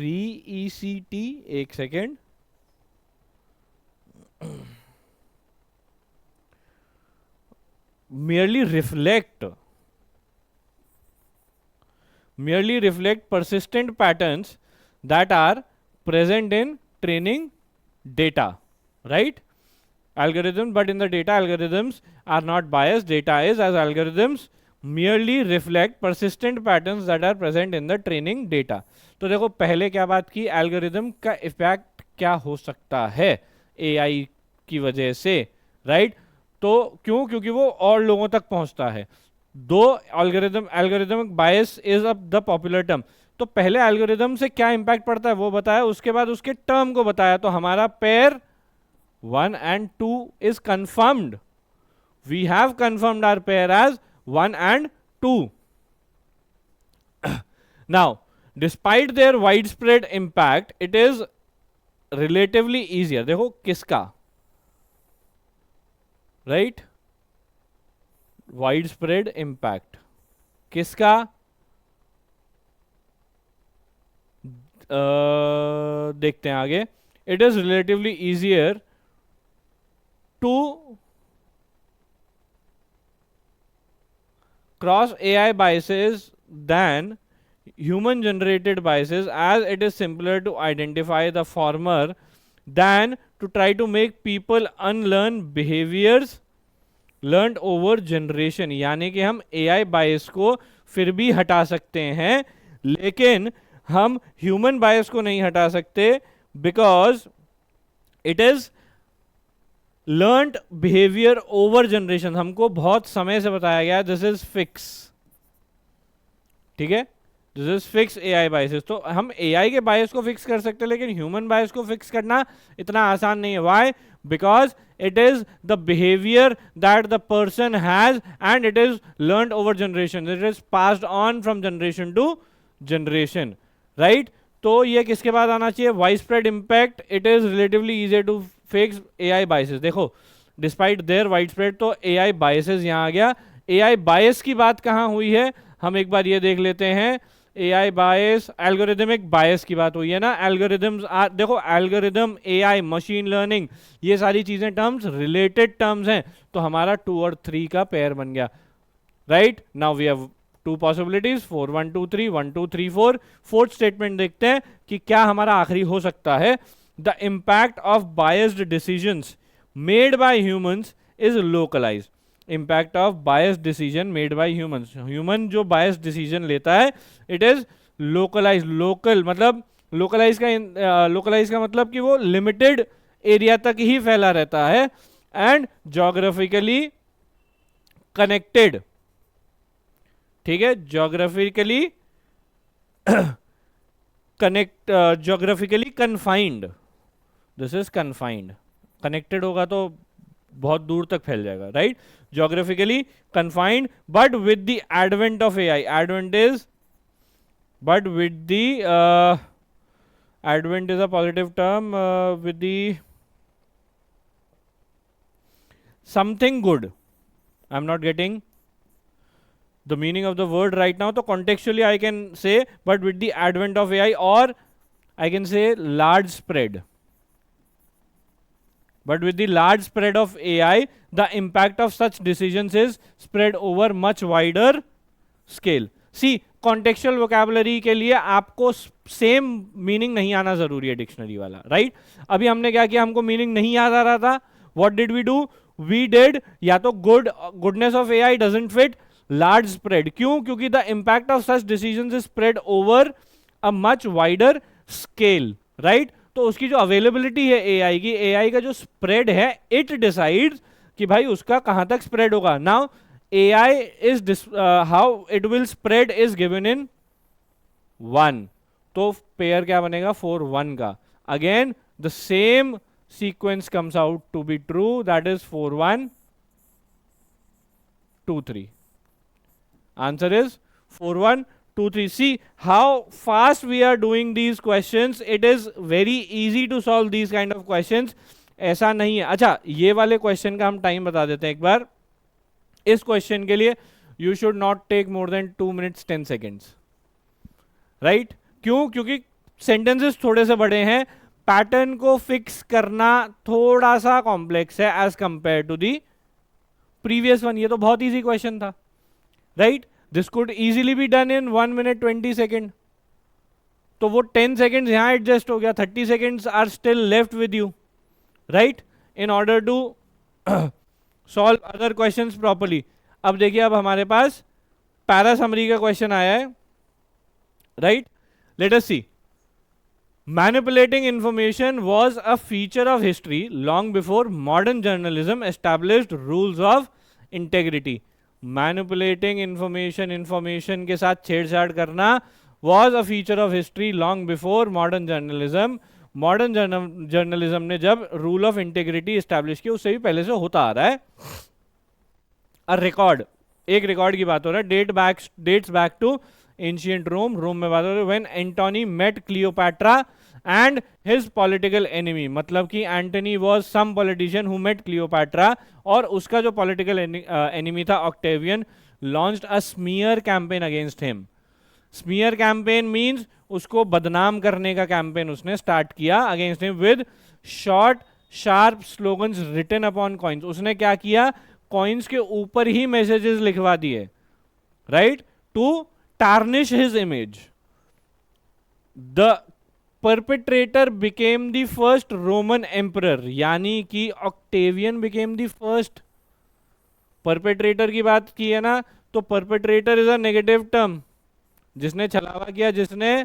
re-ECT, एक second, merely reflect persistent patterns that are present in training data, right? Algorithms, but in the data, algorithms are not biased, data is, as algorithms merely reflect persistent patterns that are present in the training data. तो देखो पहले क्या बात की, algorithm का effect क्या हो सकता है एआई की वजह से, राइट? तो क्यों? क्योंकि वो और लोगों तक पहुंचता है. दो algorithmic bias is a the popular term. तो पहले एल्गोरिदम से क्या इंपैक्ट पड़ता है वो बताया, उसके बाद उसके टर्म को बताया. तो हमारा pair 1 and 2 is confirmed. We have confirmed our pair as 1 and 2. Now, despite their widespread impact, it is relatively easier. देखो किसका, right? वाइडस्प्रेड इम्पैक्ट किसका? देखते हैं आगे. It is relatively easier to cross AI biases than human generated biases, as it is simpler to identify the former than to try to make people unlearn behaviors learned over generation. यानी कि हम AI बायस को फिर भी हटा सकते हैं, लेकिन हम ह्यूमन बायस को नहीं हटा सकते, because it is learned behaviour over generation. हमको बहुत समय से बताया गया दिस इज फिक्स, ठीक है, this is fix AI biases. तो हम एआई के बायस को फिक्स कर सकते हैं, लेकिन ह्यूमन बायस को फिक्स करना इतना आसान नहीं है. Why? Because it is the behavior that the person has and it is learned over generation, it is passed on from generation to generation, right? तो ये किसके बाद आना चाहिए? widespread impact, it is relatively easier to fix AI biases. देखो despite their widespread, तो AI biases यहाँ आ गया. AI bias की बात कहाँ हुई है हम एक बार ये देख लेते हैं. AI बायस, एल्गोरिदमिक बायस की बात हुई है ना. एल्गोरिदम्स देखो, एल्गोरिदम, AI, मशीन लर्निंग, ये सारी चीजें टर्म्स रिलेटेड टर्म्स हैं. तो हमारा 2 और 3 का पेयर बन गया. Right now we have 2 possibilities, 4 1 2 3, 1 2 3 4. Fourth statement देखते हैं कि क्या हमारा आखिरी हो सकता है. The impact of biased decisions made by humans is localized. Impact of biased decision made by humans, human जो बायस्ड डिसीजन लेता है, इट इज लोकलाइज. लोकल मतलब लोकलाइज का मतलब कि वो लिमिटेड एरिया तक ही फैला रहता है. And geographically connected. ठीक है, geographically connect, geographically confined. This is confined. Connected होगा तो बहुत दूर तक फैल जाएगा. Right, geographically confined, but with the advent of AI, advent is, but with the advent is a positive term, with the something good. I'm not getting the meaning of the word right now. So contextually I can say, but with the advent of AI, or I can say large spread. But with the large spread of AI, the impact of such decisions is spread over much wider scale. See, contextual vocabulary के लिए आपको same meaning नहीं आना जरूरी है dictionary वाला. Right, अभी हमने क्या किया, हमको मीनिंग नहीं याद आ रहा था. What did we do, we did या तो goodness of AI doesn't fit large spread. क्यों, क्योंकि the impact of such decisions is spread over a much wider scale. Right, तो उसकी जो अवेलेबिलिटी है एआई की, एआई का जो स्प्रेड है, इट डिसाइड्स कि भाई उसका कहां तक स्प्रेड होगा. Now AI is how it will spread is given in 1. तो पेयर क्या बनेगा, 4 1 का. Again the same sequence comes out to be true, that is 4 1 2 3. Answer is 4 1 2 3. See how fast we are doing these questions. It is very easy to solve these kind of questions. ऐसा नहीं है. अच्छा, ये वाले question का हम time बता देते हैं एक बार. इस क्वेश्चन के लिए you should not take more than 2 minutes 10 seconds. Right, क्यों, क्योंकि सेंटेंसेस थोड़े से बड़े हैं, पैटर्न को फिक्स करना थोड़ा सा कॉम्प्लेक्स है as compare to the previous one. ये तो बहुत इजी क्वेश्चन था. Right, this could easily be done in 1 minute 20 seconds. तो वो 10 seconds यहां एडजस्ट हो गया, 30 seconds are still left with you. Right, in order to solve other questions properly. अब देखिए, अब हमारे पास पैरा समरी का क्वेश्चन आया है. Right, let us see. Manipulating information was a feature of history long before modern journalism established rules of integrity. Manipulating information के साथ छेड़छाड़ करना was a feature of history long before modern journalism. Modern journalism ने जब rule of integrity establish किया, उससे भी पहले से होता आ रहा है. अ रिकॉर्ड, एक रिकॉर्ड की बात हो रहा है, dates back to ancient Rome. Rome में बात हो रही है when Antony met Cleopatra and his political enemy. मतलब कि Antony was some politician who met Cleopatra, और उसका जो पॉलिटिकल एनिमी था Octavian launched a smear campaign against him. Smear campaign means उसको बदनाम करने का कैंपेन उसने स्टार्ट किया against him with short sharp slogans written upon coins. उसने क्या किया, कॉइन्स के ऊपर ही मैसेजेस लिखवा दिए. Right, to tarnish his image. The perpetrator became the first Roman emperor, यानी कि Octavian became the first. Perpetrator की बात की है ना, तो perpetrator is a negative term. जिसने छलावा किया, जिसने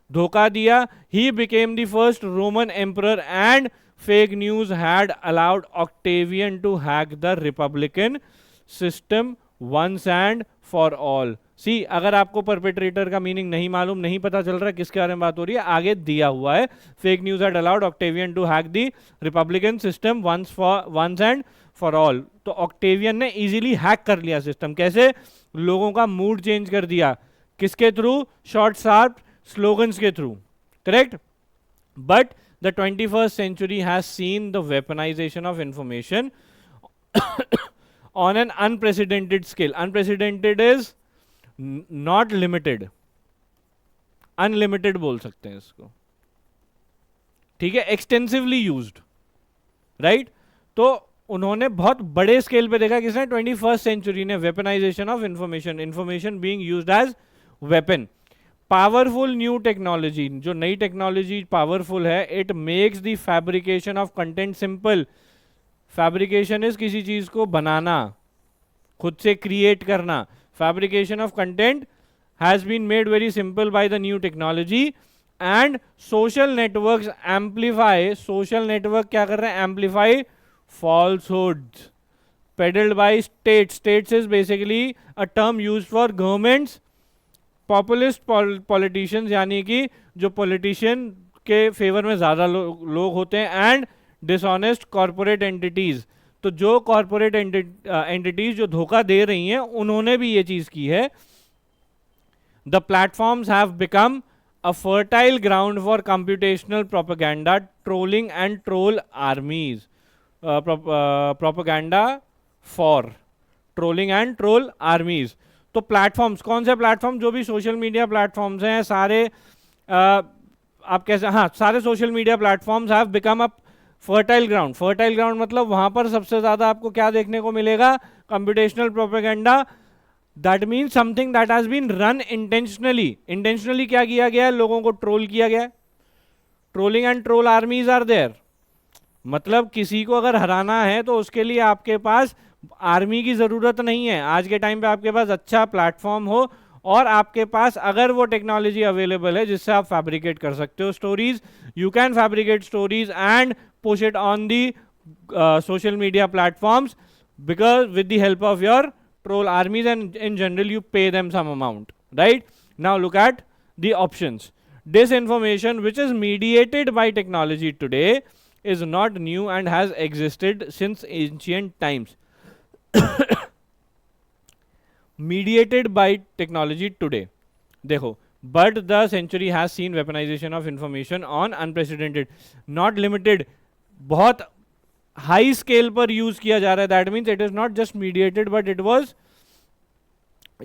धोखा दिया, he became the first Roman emperor and fake news had allowed Octavian to hack the republican system once and for all. See, अगर आपको परपेट्रेटर का मीनिंग नहीं मालूम, नहीं पता चल रहा है किसके बारे में बात हो रही है, आगे दिया हुआ है. Fake news had allowed Octavian to hack the republican system once and for all. तो ऑक्टेवियन ने इजीली हैक कर लिया सिस्टम. कैसे, लोगों का मूड चेंज कर दिया. किसके थ्रू, शॉर्ट शार्प स्लोगन्स के through. Correct, but the 21st century has seen the weaponization of information on an unprecedented scale. Unprecedented is not limited. Unlimited बोल सकते हैं इसको, ठीक है, एक्सटेंसिवली यूज्ड, राइट। तो उन्होंने बहुत बड़े स्केल पे देखा, किसने, 21st सेंचुरी ने, weaponization of information, information being used as weapon. Powerful new technology, जो नई टेक्नोलॉजी पावरफुल है, it makes the fabrication of content simple. Fabrication is किसी चीज को बनाना, खुद से क्रिएट करना। Fabrication of content has been made very simple by the new technology. And social networks amplify, social network क्या कर रहे हैं, amplify falsehoods peddled by states. States is basically a term used for governments, populist politicians, यानी कि जो politician के favour में ज़्यादा लोग होते हैं, एंड dishonest corporate entities। तो जो corporate entities जो धोखा दे रही हैं, उन्होंने भी ये चीज़ की है। The platforms have become a fertile ground for computational propaganda, trolling and troll armies. Propaganda for trolling and troll armies. तो प्लेटफॉर्म्स, कौन से प्लेटफॉर्म, जो भी सोशल मीडिया प्लेटफॉर्म्स हैं सारे, आप कैसे, हाँ, सारे social media platforms have become a fertile ground. Fertile ground मतलब वहां पर सबसे ज्यादा आपको क्या देखने को मिलेगा, computational propaganda. That means something that has been run intentionally. Intentionally क्या किया गया है, लोगों को ट्रोल किया गया। Trolling and troll armies are there, मतलब किसी को अगर हराना है तो उसके लिए आपके पास आर्मी की ज़रूरत नहीं है। आज के टाइम पे आपके पास अच्छा प्लेटफॉर्म हो और आपके पास अगर वो टेक्नोलॉजी अवेलेबल है जिससे आप फैब्रिकेट कर सकते हो stories, you can fabricate stories and push it on the social media platforms, because with the help of your troll armies, and in general you pay them some amount, right. Now look at the options. Disinformation which is mediated by technology today is not new and has existed since ancient times. Mediated by technology today. देखो, but the century has seen weaponization of information on unprecedented, not limited, बहुत high scale पर use किया जा रहा है। That means it is not just mediated but it was,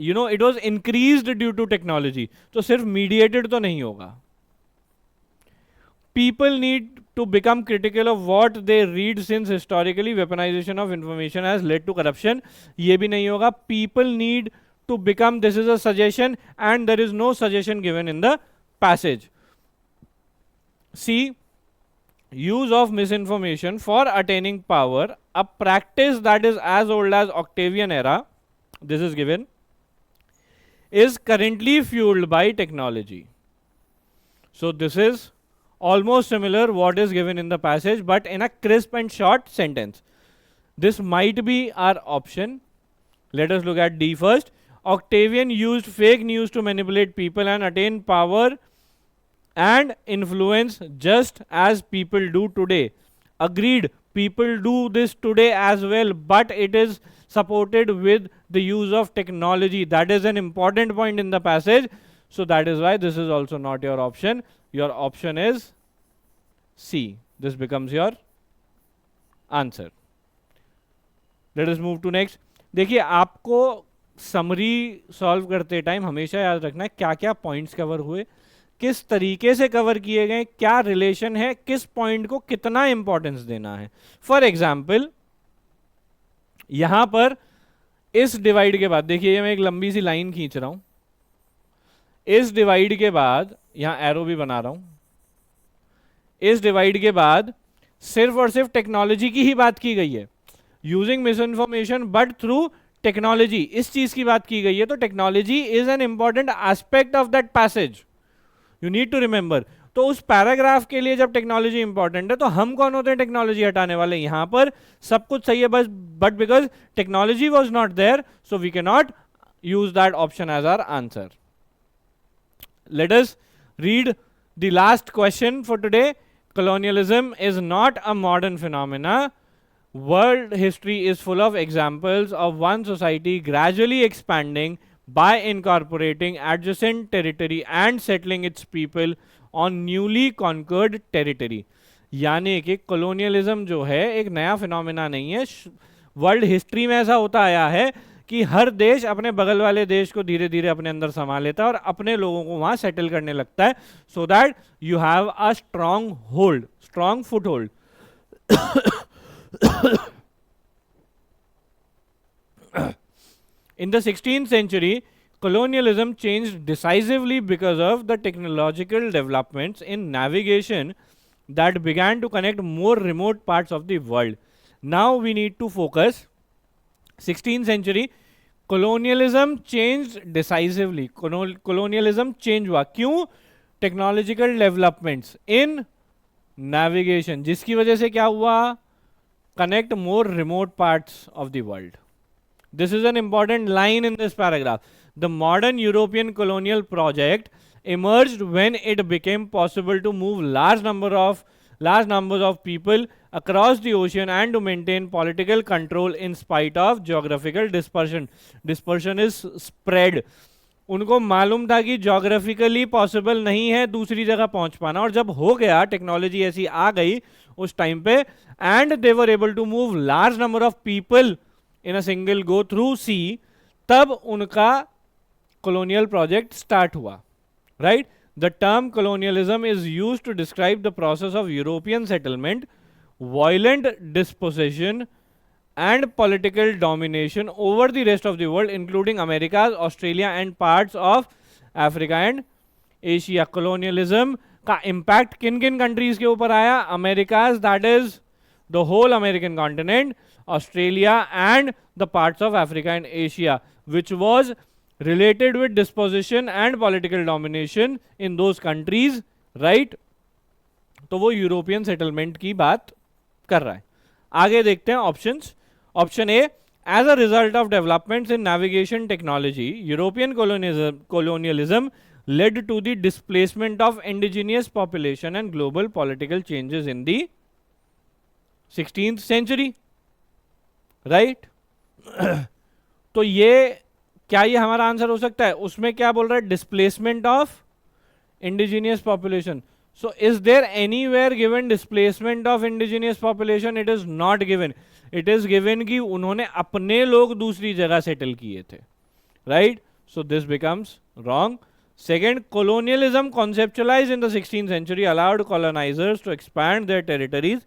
you know, it was increased due to technology. तो सिर्फ mediated तो नहीं होगा। People need to become critical of what they read since historically weaponization of information has led to corruption. ये भी नहीं होगा। People need to become, this is a suggestion and there is no suggestion given in the passage. C, use of misinformation for attaining power, a practice that is as old as Octavian era, this is given, is currently fueled by technology. So this is almost similar what is given in the passage, but in a crisp and short sentence. This might be our option. Let us look at D first. Octavian used fake news to manipulate people and attain power and influence just as people do today. Agreed, people do this today as well, but it is supported with the use of technology. That is an important point in the passage. So that is why this is also not your option. Your option is C. This becomes your answer. Let us move to next. देखिए, आपको summary solve करते time हमेशा याद रखना है क्या क्या points cover हुए, किस तरीके से कवर किए गए, क्या रिलेशन है, किस पॉइंट को कितना इंपॉर्टेंस देना है। फॉर एग्जाम्पल, यहां पर इस डिवाइड के बाद, देखिए मैं एक लंबी सी लाइन खींच रहा हूं, इस डिवाइड के बाद यहां एरो भी बना रहा हूं, इस डिवाइड के बाद सिर्फ और सिर्फ टेक्नोलॉजी की ही बात की गई है, using misinformation but through technology, इस चीज की बात की गई है। तो technology is an important aspect of that passage, you need to remember. तो उस पैराग्राफ के लिए जब टेक्नोलॉजी इंपॉर्टेंट है तो हम कौन होते हैं टेक्नोलॉजी हटाने वाले। यहां पर सब कुछ सही है बस, but because technology was not there so we can not use that option as our answer. Let us read the last question for today. Colonialism is not a modern phenomena. World history is full of examples of one society gradually expanding by incorporating adjacent territory and settling its people on newly conquered territory. यानी कि colonialism जो है एक नया phenomena नहीं है, world history में ऐसा होता आया है कि हर देश अपने बगल वाले देश को धीरे धीरे अपने अंदर समा लेता है और अपने लोगों को वहां सेटल करने लगता है, so that you have a strong hold, strong foot hold. In the 16th century, colonialism changed decisively because of the technological developments in navigation that began to connect more remote parts of the world. Now we need to focus. 16th century, colonialism changed decisively. Colonialism change हुआ क्यों? Technological developments in navigation, जिसकी वजह से क्या हुआ? Connect more remote parts of the world. This is an important line in this paragraph. The modern European colonial project emerged when it became possible to move large numbers of people across the ocean and to maintain political control in spite of geographical dispersion. Dispersion is spread. उनको मालूम था कि geographically possible नहीं है दूसरी जगह पहुंच पाना, और जब हो गया, टेक्नोलॉजी ऐसी आ गई उस टाइम पे, and they were able to move large number of people in a single go through sea, तब उनका colonial project start हुआ. Right? The term colonialism is used to describe the process of European settlement, violent dispossession and political domination over the rest of the world, including Americas, Australia and parts of Africa and Asia. Colonialism का impact किन किन countries के ऊपर आया? Americas, that is the whole American continent, Australia and the parts of Africa and Asia, which was related with dispossession and political domination in those countries, right? तो वो European settlement की बात कर रहा है. आगे देखते हैं options. Option A, as a result of developments in navigation technology, European colonialism led to the displacement of indigenous population and global political changes in the 16th century, right? तो ये क्या ये हमारा आंसर हो सकता है? उसमें क्या बोल रहा है? Displacement of indigenous population. So is there anywhere given displacement of indigenous population? It is not given. It is given कि उन्होंने अपने लोग दूसरी जगह सेटल किए थे, right? So this becomes wrong. Second, colonialism conceptualized in the 16th century allowed colonizers to expand their territories,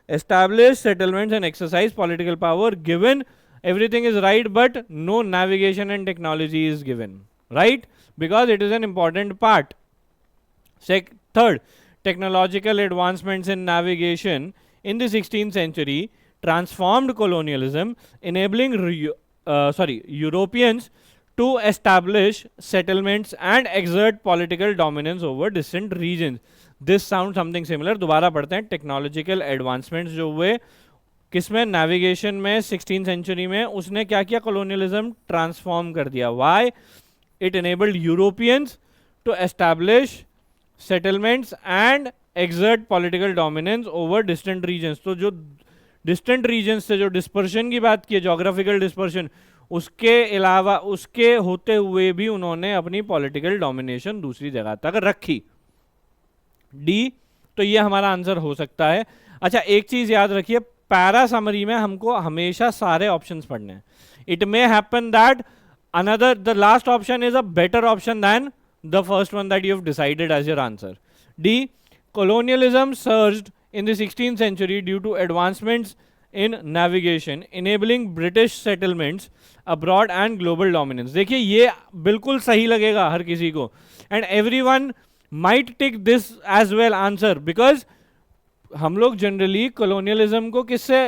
establish settlements and exercise political power. Given everything is right, but no navigation and technology is given, right? Because it is an important part. Third, technological advancements in navigation in the 16th century transformed colonialism, enabling Europeans to establish settlements and exert political dominance over distant regions. This sounds something similar. दोबारा पढ़ते हैं. Technological advancements जो हुए किसमें? Navigation में 16th century में. उसने क्या किया? कॉलोनियलिज्म ट्रांसफॉर्म कर दिया. Why? It enabled Europeans to establish settlements and exert political dominance over distant regions. तो जो डिस्टेंट रीजन्स से जो डिस्पर्शन की बात की, जोग्राफिकल डिस्पर्शन, उसके अलावा उसके होते हुए भी उन्होंने अपनी पॉलिटिकल डोमिनेशन दूसरी जगह तक रखी. डी. तो ये हमारा आंसर हो सकता है. अच्छा, एक चीज याद रखिए, पैरा समरी में हमको हमेशा सारे ऑप्शंस पढ़ने हैं. It may happen that another the last option is a better option than the first one that you have decided as your answer. D. colonialism surged in the 16th century due to advancements in navigation, enabling British settlements abroad and global dominance. देखिए ये बिल्कुल सही लगेगा हर किसी को, and everyone might take this as well answer, because हम लोग generally colonialism को किससे,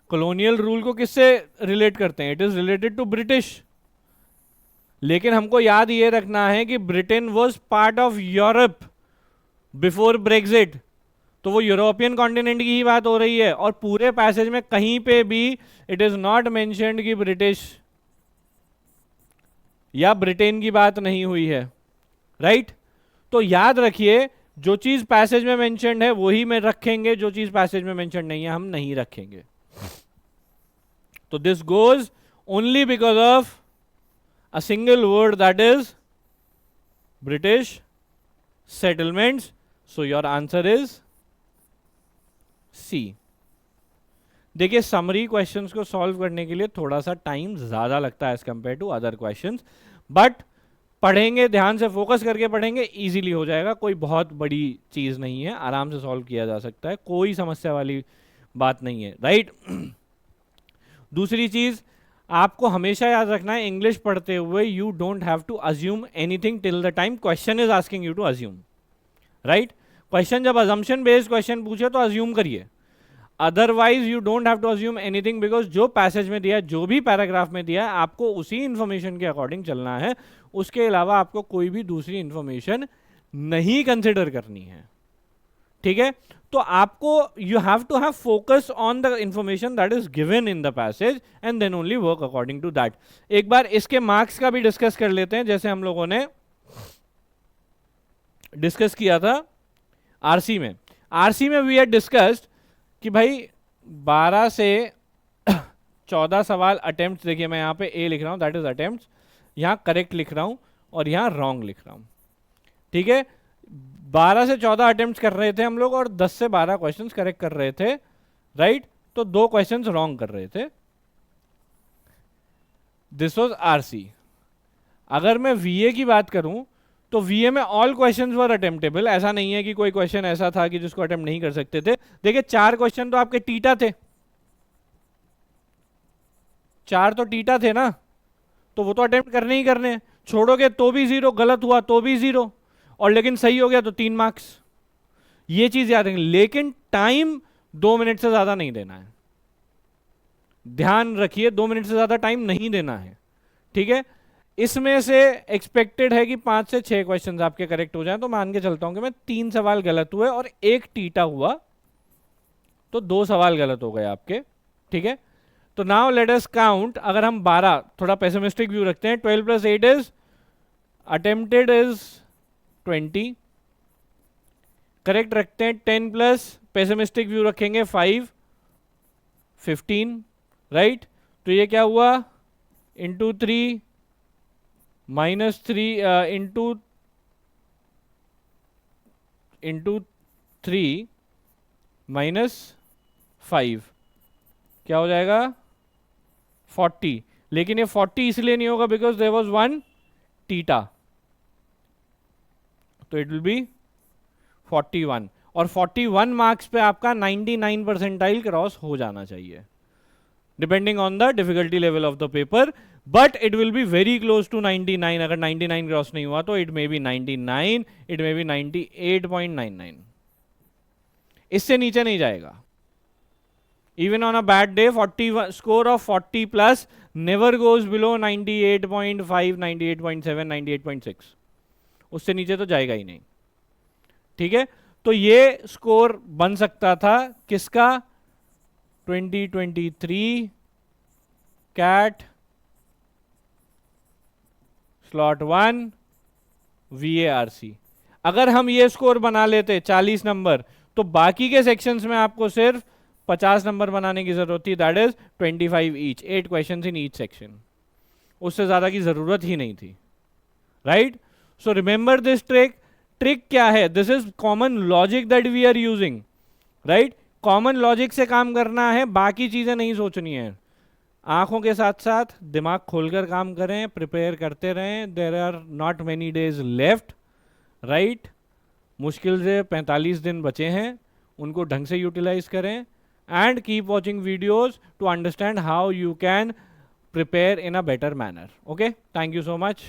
colonial rule को किससे रिलेट करते हैं? It is related to British. लेकिन हमको याद ये रखना है कि Britain was part of Europe before Brexit. तो वो यूरोपियन कॉन्टिनेंट की ही बात हो रही है, और पूरे पैसेज में कहीं पे भी इट इज नॉट मेंशन्ड कि ब्रिटिश या ब्रिटेन की बात नहीं हुई है, राइट? तो याद रखिए, जो चीज पैसेज में मेंशन्ड है वही में रखेंगे, जो चीज पैसेज में मेंशन्ड नहीं है हम नहीं रखेंगे. तो this goes only because of a single word, that is British settlements. So your answer is C. देखिए समरी क्वेश्चंस को सॉल्व करने के लिए थोड़ा सा टाइम ज़्यादा लगता है as compare to other questions, but पढ़ेंगे, ध्यान से फोकस करके पढ़ेंगे, इजीली हो जाएगा। कोई बहुत बड़ी चीज़ नहीं है, आराम से सॉल्व किया जा सकता है, कोई समस्या वाली बात नहीं है, राइट। दूसरी चीज़ आपको हमेशा याद रखना है, इंग्लिश पढ़ते हुए you don't have to assume anything till the time question is asking you to assume, right. Question जब अजम्पशन बेस्ड क्वेश्चन पूछे तो अज्यूम करिए, otherwise you don't have to assume anything, because जो पैसेज में दिया है, जो भी पैराग्राफ में दिया है, आपको उसी इंफॉर्मेशन के अकॉर्डिंग चलना है, उसके अलावा आपको कोई भी दूसरी इंफॉर्मेशन नहीं कंसिडर करनी है, ठीक है। तो आपको you have to have focus on the information that is given in the passage and then only work according to that. एक बार इसके मार्क्स का भी डिस्कस कर लेते हैं, जैसे हम लोगों ने डिस्कस किया था आरसी में। आरसी में वी हैड डिस्कस्ड कि भाई 12 से 14 सवाल अटेम्प्ट, देखिए मैं यहाँ पे ए लिख रहा हूँ, दैट इज अटेम्प्ट, यहाँ करेक्ट लिख रहा हूँ और यहाँ रॉन्ग लिख रहा हूँ, ठीक है। 12 से 14 अटेम्प्ट कर रहे थे हम लोग और 10 से 12 क्वेश्चंस करेक्ट कर रहे थे, राइट। तो 2 क्वेश्चंस रॉन्ग कर रहे थे, दिस वाज आरसी। अगर मैं वीए की बात करूं तो वीए में ऑल क्वेश्चंस वर अटेम्प्टेबल, ऐसा नहीं है कि कोई क्वेश्चन ऐसा था कि जिसको अटेम्प्ट नहीं कर सकते थे। देखिए 4 क्वेश्चन तो आपके टीटा थे, 4 तो टीटा थे ना, तो वो तो अटेम्प्ट करने ही करने हैं, छोड़ोगे तो भी 0, गलत हुआ तो भी 0, और लेकिन सही हो गया तो 3 मार्क्स। ये चीज याद रखेंगे, लेकिन टाइम 2 मिनट से ज्यादा नहीं देना है, ध्यान रखिए, 2 मिनट से ज्यादा टाइम नहीं देना है, ठीक है। इसमें से एक्सपेक्टेड है कि 5 से 6 क्वेश्चंस आपके करेक्ट हो जाएं, तो मान के चलता हूं कि मैं 3 सवाल गलत हुए और 1 टीटा हुआ, तो 2 सवाल गलत हो गए आपके, ठीक है। तो नाउ लेट अस काउंट, अगर हम 12, थोड़ा पेसिमिस्टिक व्यू रखते हैं, 12 + 8 इज अटेम्प्टेड इज 20, करेक्ट रखते हैं 10 प्लस पेसिमिस्टिक व्यू रखेंगे 5, 15, राइट। तो ये क्या हुआ, इंटू 3 -3 इंटू 3 -5 क्या हो जाएगा 40। लेकिन ये 40 इसलिए नहीं होगा बिकॉज देयर वाज 1 टीटा, तो इट विल बी 41, और 41 मार्क्स पे आपका 99 परसेंटाइल क्रॉस हो जाना चाहिए, depending on the difficulty level of the paper, but it will be very close to 99। अगर 99 क्रॉस नहीं हुआ तो it may be 99, it may be 98.99, इससे नीचे नहीं जाएगा। Even on a bad day, 40 score of 40 plus never goes below 98.5, 98.7, 98.6, उससे नीचे तो जाएगा ही नहीं, ठीक है। तो ये स्कोर बन सकता था किसका, 2023 कैट स्लॉट 1 VARC। अगर हम ये स्कोर बना लेते 40 नंबर, तो बाकी के सेक्शंस में आपको सिर्फ 50 नंबर बनाने की जरूरत थी, that is 25 each, 8 questions in each section, उससे ज्यादा की जरूरत ही नहीं थी, right. So remember this trick. Trick क्या है, this is common logic that we are using, right. Common logic से काम करना है, बाकी चीजें नहीं सोचनी है, आंखों के साथ साथ दिमाग खोलकर काम करें, प्रिपेयर करते रहें। There are not many days left, right. मुश्किल से 45 दिन बचे हैं, उनको ढंग से यूटिलाइज करें, and keep watching videos to understand how you can prepare in a better manner. Okay, thank you so much.